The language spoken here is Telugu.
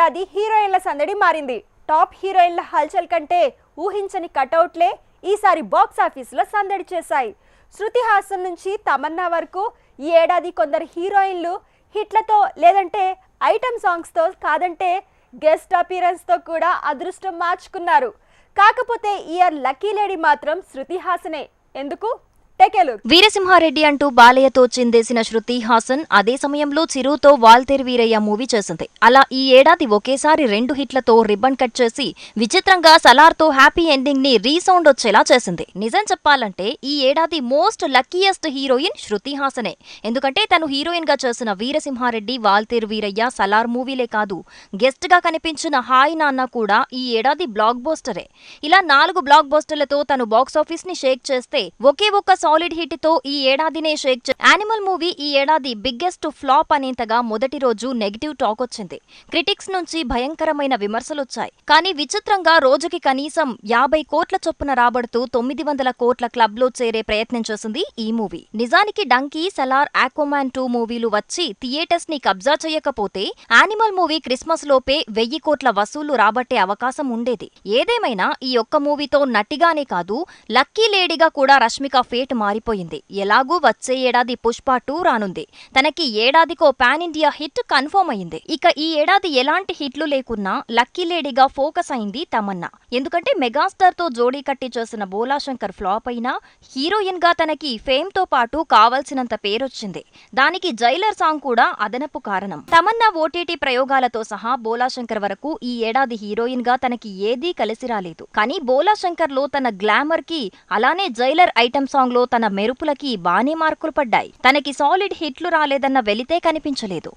ఏడాది హీరోయిన్ల సందడి మారింది. టాప్ హీరోయిన్ల హల్చల్ కంటే ఊహించని కటౌట్లే ఈసారి బాక్స్ ఆఫీసులో సందడి చేశాయి. శృతి హాసన్ నుంచి తమన్నా వరకు ఈ ఏడాది కొందరు హీరోయిన్లు హిట్లతో లేదంటే ఐటమ్ సాంగ్స్తో కాదంటే గెస్ట్ అపీరెన్స్తో కూడా అదృష్టం మార్చుకున్నారు. కాకపోతే ఈ ఇయర్ లక్కీ లేడీ మాత్రం శృతి హాసనే. ఎందుకు? వీరసింహారెడ్డి అంటూ బాలయ్యతో చిందేసిన శృతి హాసన్ అదే సమయంలో చిరుతో వాల్తేరు వీరయ్య మూవీ చేసింది. అలా ఈ ఏడాది ఒకేసారి 2 హిట్లతో రిబ్బన్ కట్ చేసి విచిత్రంగా సలార్తో హ్యాపీ ఎండింగ్ ని రీసౌండ్ వచ్చేలా చేసింది. నిజం చెప్పాలంటే ఈ ఏడాది మోస్ట్ లక్కీయెస్ట్ హీరోయిన్ శృతి హాసనే. ఎందుకంటే తను హీరోయిన్ గా చేసిన వీరసింహారెడ్డి, వాల్తేరు వీరయ్య, సలార్ మూవీలే కాదు, గెస్ట్ గా కనిపించిన హాయ్ నాన్న కూడా ఈ ఏడాది బ్లాక్ బస్టరే. ఇలా 4 బ్లాక్ బస్టర్లతో తను బాక్సాఫీస్ ని షేక్ చేస్తే ఒకే ఒక్క సాలిడ్ హిట్ తో ఈ ఏడాదినే షేక్ యానిమల్ మూవీ ఈ ఏడాది బిగ్గెస్ట్ ఫ్లాప్ అనేంతగా మొదటి రోజు నెగిటివ్ టాక్ వచ్చింది. క్రిటిక్స్ నుంచి భయంకరమైన విమర్శలొచ్చాయి. కానీ విచిత్రంగా రోజుకి కనీసం 50 కోట్ల చొప్పున రాబడుతూ 900 కోట్ల క్లబ్ లో చేరే ప్రయత్నం చేసింది ఈ మూవీ. నిజానికి డంకీ, సలార్, ఆక్వామ్యాన్ 2 మూవీలు వచ్చి థియేటర్స్ ని కబ్జా చేయకపోతే యానిమల్ మూవీ క్రిస్మస్ లోపే 1000 కోట్ల వసూళ్లు రాబట్టే అవకాశం ఉండేది. ఏదేమైనా ఈ ఒక్క మూవీతో నటిగానే కాదు, లక్కీ లేడీగా కూడా రష్మిక ఫేట్ మారిపోయింది. ఎలాగూ వచ్చే ఏడాది పుష్ప 2 రానుంది. తనకి ఏడాదికో పాన్ ఇండియా హిట్ కన్ఫర్మ్ అయింది. ఇక ఈ ఏడాది ఎలాంటి హిట్లు లేకున్నా లక్కీ లేడీగా ఫోకస్ అయింది తమన్నా. ఎందుకంటే మెగాస్టార్ తో జోడీ కట్టి చేసిన బోలాశంకర్ ఫ్లాప్ అయినా హీరోయిన్ గా తనకి ఫేమ్ తో పాటు కావాల్సినంత పేరొచ్చింది. దానికి జైలర్ సాంగ్ కూడా అదనపు కారణం. తమన్నా ఓటీటీ ప్రయోగాలతో సహా బోలాశంకర్ వరకు ఈ ఏడాది హీరోయిన్ గా తనకి ఏదీ కలిసి రాలేదు. కానీ బోలాశంకర్ లో తన గ్లామర్ కి, అలానే జైలర్ ఐటమ్ సాంగ్ లో తన మెరుపులకి బానే మార్కులు పడ్డాయి. తనకి సాలిడ్ హిట్లు రాలేదన్న వెలితే కనిపించలేదు.